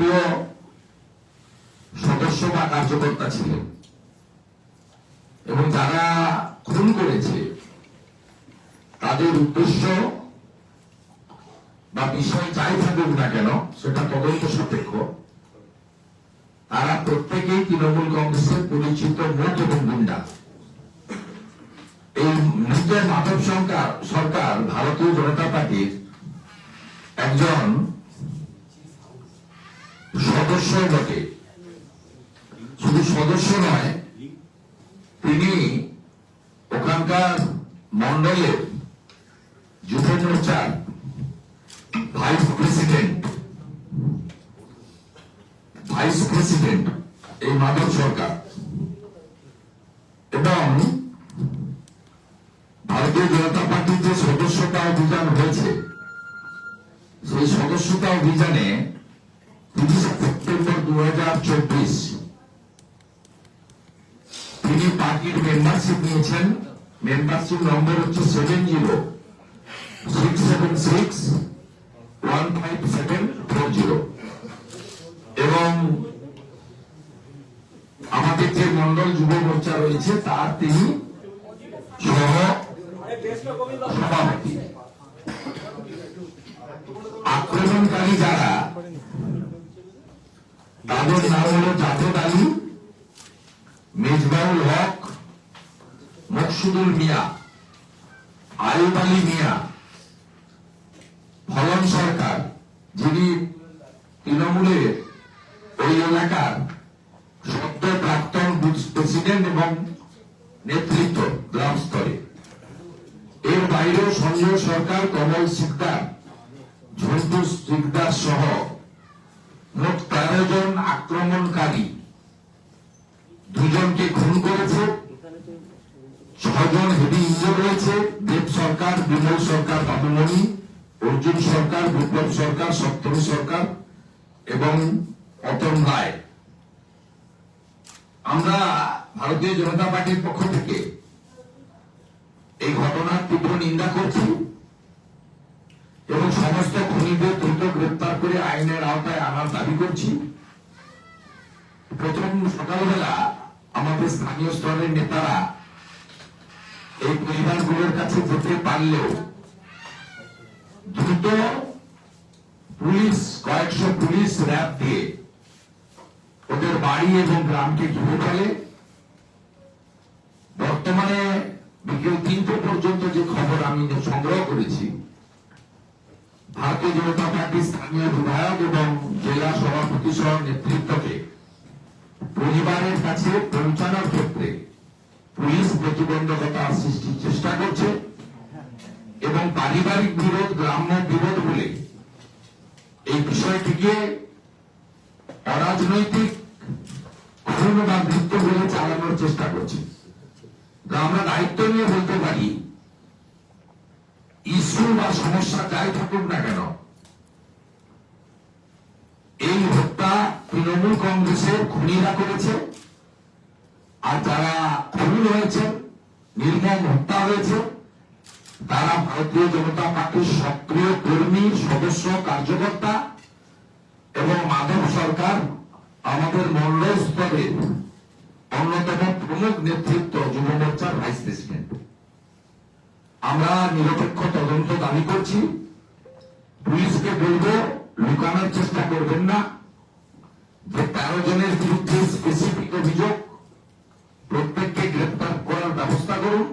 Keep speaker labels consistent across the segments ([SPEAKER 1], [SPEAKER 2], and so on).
[SPEAKER 1] সক্রিয় সদস্য বা কার্যকর্তা ছিলেন এবং যারা খুন করেছে তাদের উদ্দেশ্য বা বিষয় যাই থাকুক না কেন সেটা তদন্ত সাপেক্ষ। তারা প্রত্যেকেই তৃণমূল কংগ্রেসের পরিচিত মুখ এবং গুন্ডা। এই নিজের মাধব সরকার ভারতীয় জনতা পার্টির একজন সদস্য বটে, শুধু সদস্য নয়, তিনি ওখানকার মন্ডলের যুব মোর্চার ভাইস প্রেসিডেন্ট এই মাধব সরকার। এবং ভারতীয় জনতা পার্টির যে সদস্যতা অভিযান হয়েছে সেই সদস্যতা অভিযানে 30 সেপ্টেম্বর 2024 তিনি পার্টির মেম্বারশিপ নিয়েছেন। মেম্বারশিপ নম্বর হচ্ছে 7067615740। এবং আমাদের যে মন্ডল যুব মোর্চা রয়েছে তার তিনি সহ সভাপতি। আক্রমণকারী যারা, তাদের নাম হল জাভেদ আলী, মেজবাউল হক, মকসুদুল মিয়া, আয়ুব আলী মিয়া, ফলন সরকার, যিনি তৃণমূলের ওই এলাকার সদ্য প্রাক্তন প্রেসিডেন্ট এবং নেতৃত্ব গ্রাম স্তরে। এর বাইরেও সঞ্জয় সরকার, কমল সিকদার, ঝন্টু সিকদার সহ মোট 13 জন আক্রমণকারী 2 জনকে খুন করেছে, 6 জন হেভি ইনজোর্ড হয়েছে। দেব সরকার, বিমল সরকার, বাবুমণি, অর্জুন সরকার, বিপ্লব সরকার, সপ্তমী সরকার এবং অতন রায়। আমরা ভারতীয় জনতা পার্টির পক্ষ থেকে এই ঘটনার তীব্র নিন্দা করছি এবং সমস্ত খুনিদের দ্রুত গ্রেপ্তার করে আইনের আওতায় আনার দাবি করছি। প্রথম সকালবেলা আমাদের স্থানীয় স্তরের নেতারা এই পরিবারগুলোর কাছে যেতে পারলেও দ্রুত পুলিশ, কয়েকশো পুলিশ র্যাব দিয়ে ওদের বাড়ি এবং গ্রামকে ঘিরে ফেলে। বর্তমানে বিকেল 3টে পর্যন্ত যে খবর আমি সংগ্রহ করেছি, ভারতীয় জনতা পার্টির স্থানীয় বিধায়ক এবং জেলা সভাপতি সহ নেতৃত্বকে পরিবারের কাছে পৌঁছানোর ক্ষেত্রে পুলিশ প্রতিবন্ধকতা সৃষ্টির চেষ্টা করছে এবং পারিবারিক বিরোধ, গ্রাম্য বিরোধ বলে এই বিষয়টিকে অরাজনৈতিক খুন বা মৃত্যু বলে চালানোর চেষ্টা করছে। আমরা দায়িত্ব নিয়ে বলতে পারি, ইস্যু বা সমস্যা যাই থাকুক না কেন, এই হত্যা তৃণমূল কংগ্রেসের খুনিরা করেছে। আর যারা খুন হয়েছে, নির্মম হত্যা হয়েছে, তারা ভারতীয় জনতা পার্টির সক্রিয় কর্মী, সদস্য, কার্যকর্তা এবং মাধব সরকার আমাদের মন্ডল স্তরের অন্যতম প্রমুখ নেতৃত্ব, যুব মোর্চার ভাইস প্রেসিডেন্ট। আমরা নিরপেক্ষ তদন্ত দাবি করছি। পুলিশকে বলবো, লুকানোর চেষ্টা করবেন না। যে 13 জনের বিরুদ্ধে স্পেসিফিক অভিযোগ, প্রত্যেককে গ্রেপ্তার করার ব্যবস্থা করুন।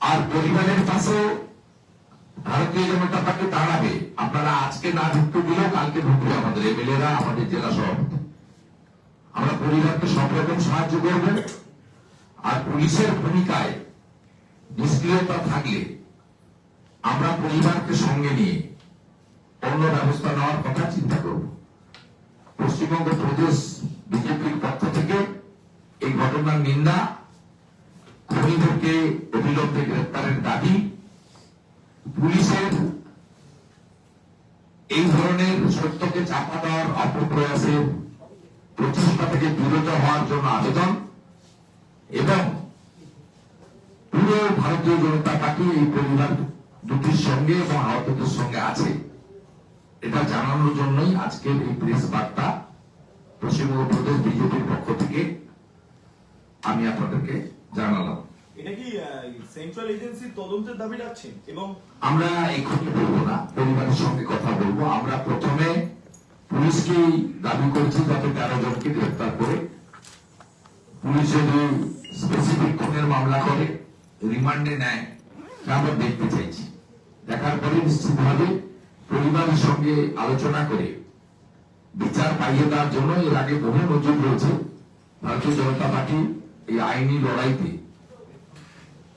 [SPEAKER 1] আর পরিবারের পাশে ভারতীয় জনতা পার্টি দাঁড়াবে। আপনারা আজকে না ঢুকতে দিলেও কালকে ঢুকবে আমাদের এমএলএরা, আমাদের জেলা সভাপতি। আমরা পরিবারকে সব রকম সাহায্য করব। আর পুলিশের ভূমিকায় নিষ্ক্রিয়তা থাকলে আমরা পরিবারকে সঙ্গে নিয়ে অন্য ব্যবস্থা নেওয়ার কথা চিন্তা করব। পশ্চিমবঙ্গ প্রদেশ বিজেপির পক্ষ থেকে এই ঘটনার নিন্দা, খুনিদেরকে অবিলম্বে গ্রেপ্তারের দাবি, পুলিশের এই ধরনের সত্যকে চাপা দেওয়ার অপপ্রয়াসের প্রচেষ্টা থেকে বিরত হওয়ার জন্য আবেদন এবং পুরো ভারতীয় জনতা পার্টি এই পরিবার দুটির সঙ্গে এবং আহতদের সঙ্গে আছে। এটা জানানোর জন্যই আজকের এই প্রেস বার্তা পশ্চিমবঙ্গ প্রদেশ বিজেপির পক্ষ থেকে আমি আপনাদেরকে জানালাম।
[SPEAKER 2] এটা কি সেন্ট্রাল এজেন্সির তদন্তের দাবি রাখছেন? এবং
[SPEAKER 1] আমরা এখনই বলবো না, পরিবারের সঙ্গে কথা বলবো। আমরা প্রথমে পুলিশকেই দাবি করছি যাতে 13 জনকে গ্রেফতার করে পুলিশ যদি স্পেসিফিক খুনের মামলা করে রিমান্ডে নেয়, তা আমরা দেখতে চাইছি। দেখার পরে নিশ্চিতভাবে পরিবারের সঙ্গে আলোচনা করে বিচার পাইয়ে দেওয়ার জন্য এর আগে বহু নজির রয়েছে। ভারতীয় জনতা পার্টি এই আইনি লড়াইতে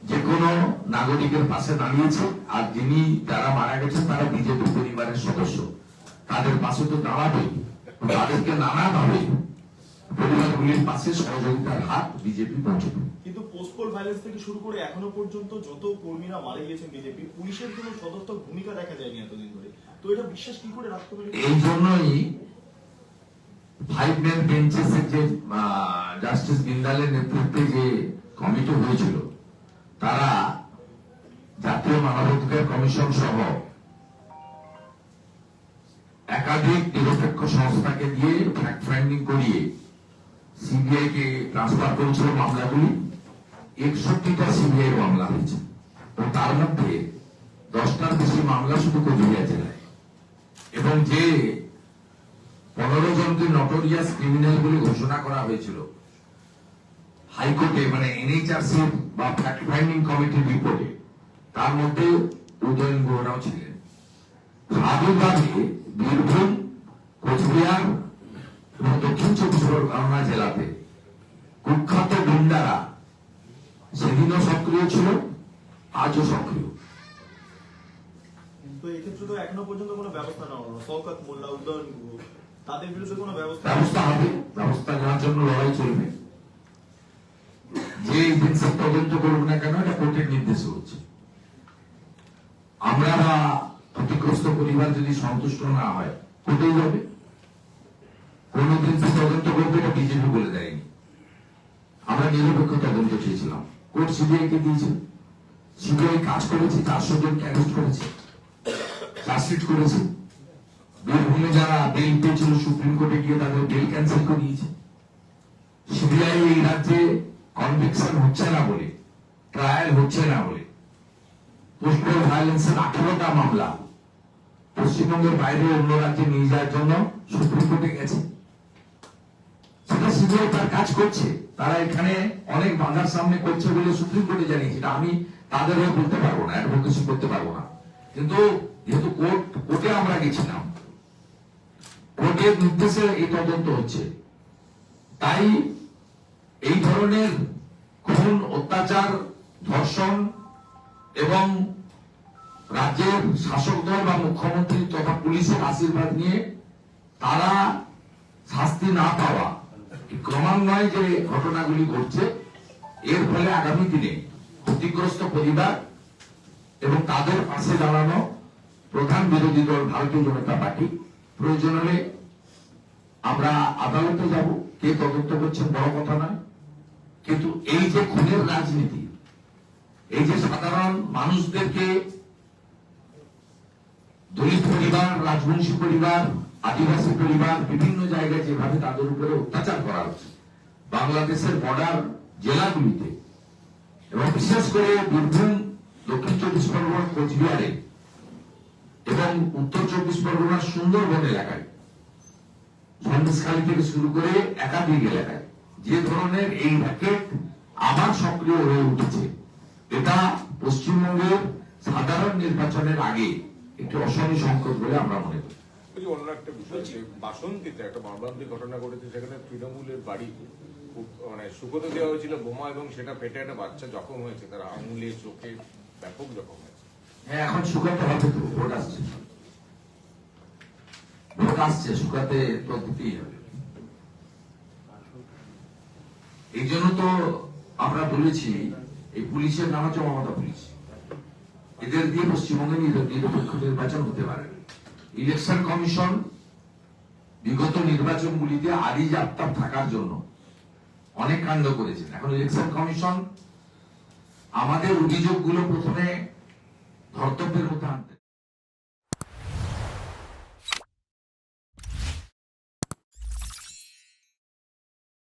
[SPEAKER 1] যে কোনো নাগরিকের পাশে দাঁড়িয়েছে, আর যারা মারা গেছেন তারা বিজেপি পরিবারের সদস্য, তাদের পাশে তো দাঁড়াবেই। তাদেরকে নানাভাবে পরিবারগুলির পাশে সহযোগিতার হাত বিজেপি পৌঁছবে।
[SPEAKER 2] কিন্তু পোস্টপোল ভায়োলেন্স থেকে শুরু করে এখনো পর্যন্ত যত কর্মীরা মারা গিয়েছেন বিজেপি, পুলিশের কোনো সদর্থক ভূমিকা দেখা যায়নি এতদিন ধরে। তো এটা বিশ্বাস কি করে রাখতে পারি?
[SPEAKER 1] এই জন্যই 5 ম্যান বেঞ্চেসের যে জাস্টিস বিন্দালের নেতৃত্বে যে কমিটি হয়েছিল, তারা জাতীয় মানবাধিকার কমিশন সহ একাধিক নিরপেক্ষ সংস্থাকে দিয়ে ফ্যাক্ট ফাইন্ডিং করিয়ে সিবিআই কে ট্রান্সফার করেছিল মামলাগুলি। 61টা সিবিআই মামলা হয়েছে ও তার মধ্যে 10টার বেশি মামলা শুধু কোচবিহার জেলায়, এবং যে 15 জনকে নটোরিয়াস ক্রিমিনাল বলে ঘোষণা করা হয়েছিল হাইকোর্টে, মানে এনএইচআরসি বা ফ্যাক্ট ফাইন্ডিং কমিটির রিপোর্টে, তার মধ্যে উদয়ন গুহরাও ছিলেন। স্বাভাবিকভাবে বীরভূম, কোচবিহার এবং দক্ষিণ 24 পরগনা জেলাতে কুখ্যাত গুন্ডারা সেদিনও সক্রিয় ছিল, আজও সক্রিয়।
[SPEAKER 2] তো এক্ষেত্রে তো এখনো পর্যন্ত কোনো ব্যবস্থা নেওয়া হলো। শওকত মোল্লা, উদয়ন গুহ, তাদের বিরুদ্ধে কোনো ব্যবস্থা
[SPEAKER 1] হবে। ব্যবস্থা নেওয়ার জন্য লড়াই চলবে। যে এজেন্সি তদন্ত করুক না কেন, এটা কোর্টের নির্দেশে হচ্ছে। আমরা বা ক্ষতিগ্রস্ত পরিবার যদি সন্তুষ্ট না হয়, কোর্টেই যাবে। কোন এজেন্সি তদন্ত করবে এটা বিজেপি বলে দেয়নি। আমরা নিরপেক্ষ তদন্ত চেয়েছিলাম, কোর্ট সিবিআই কে দিয়েছে। সিবিআই কাজ করেছে, 400 জনকে অ্যারেস্ট করেছে, চার্জশিট করেছে। বীরভূমে যারা বেল পেয়েছিল সুপ্রিম কোর্টে গিয়ে তাদের বেল ক্যান্সেল করে দিয়েছে। সিবিআই এই রাজ্যে কনভিকশন হচ্ছে না বলে, ট্রায়াল হচ্ছে না বলে, পোস্টপোল ভায়োলেন্সের 18টা মামলা পশ্চিমবঙ্গের বাইরে অন্য রাজ্যে নিয়ে যাওয়ার জন্য সুপ্রিম কোর্টে গেছে। সেটা সিবিআই তার কাজ করছে। তারা এখানে অনেক বাধার সামনে করছে বলে সুপ্রিম কোর্টে জানিয়েছে। এটা আমি তাদের হয়ে বলতে পারবো না, অ্যাডভোকেসি করতে পারবো না। কিন্তু যেহেতু কোর্টে আমরা গেছিলাম, কোর্টের নির্দেশে এই তদন্ত হচ্ছে, তাই এই ধরনের খুন, অত্যাচার, ধর্ষণ এবং রাজ্যের শাসক দল বা মুখ্যমন্ত্রী তথা পুলিশের আশীর্বাদ নিয়ে তারা শাস্তি না পাওয়া, ক্রমান্বয়ে যে ঘটনাগুলি ঘটছে, এর ফলে আগামী দিনে ক্ষতিগ্রস্ত পরিবার এবং তাদের পাশে দাঁড়ানো প্রধান বিরোধী দল ভারতীয় জনতা পার্টি, প্রয়োজন হলে আমরা আদালতে যাব। কে তদন্ত করছেন বড় কথা নয়, কিন্তু এই যে খুনের রাজনীতি, এই যে সাধারণ মানুষদেরকে দলিত পরিবার, রাজবংশী পরিবার, আদিবাসী পরিবার বিভিন্ন জায়গায় যেভাবে তাদের উপরে অত্যাচার করা হচ্ছে, বাংলাদেশের বর্ডার জেলাগুলিতে এবং বিশেষ করে বীরভূম, দক্ষিণ 24 পরগনা, কোচবিহারে এবং উত্তর 24 পরগনার সুন্দরবন এলাকায়, সন্দেশখালী থেকে শুরু করে একাধিক এলাকায় যে ধরনের এই র্যাকেট আবার সক্রিয় হয়ে উঠেছে, এটা পশ্চিমবঙ্গের সাধারণ নির্বাচনের আগে একটি অশনি সংকট বলে আমরা মনে করি।
[SPEAKER 3] অন্য একটা বিষয়, বাসন্তীতে একটা মর্মান্তিক ঘটনা ঘটেছে, সেখানে তৃণমূলের বাড়ি মানে শুকোতে দেওয়া হয়েছিল বোমা, এবং সেটা ফেটে একটা বাচ্চা জখম হয়েছে, তার আঙুলে, চোখে ব্যাপক জখম হয়েছে।
[SPEAKER 1] হ্যাঁ, এখন শুকাতে হবে তো, ভোট আসছে, শুকাতে তো দিতেই হবে। এই জন্য তো আমরা বলেছি এই পুলিশের নাম হচ্ছে মমতা পুলিশ। এদের দিয়ে পশ্চিমবঙ্গে নিরপেক্ষ নির্বাচন হতে পারে। ইলেকশন কমিশন বিগত নির্বাচনগুলিতে আদি আফতাব থাকার জন্য অনেক কাণ্ড করেছেন। এখন ইলেকশন কমিশন আমাদের অভিযোগগুলো প্রথমে ধর্তব্যের মধ্যে আনতে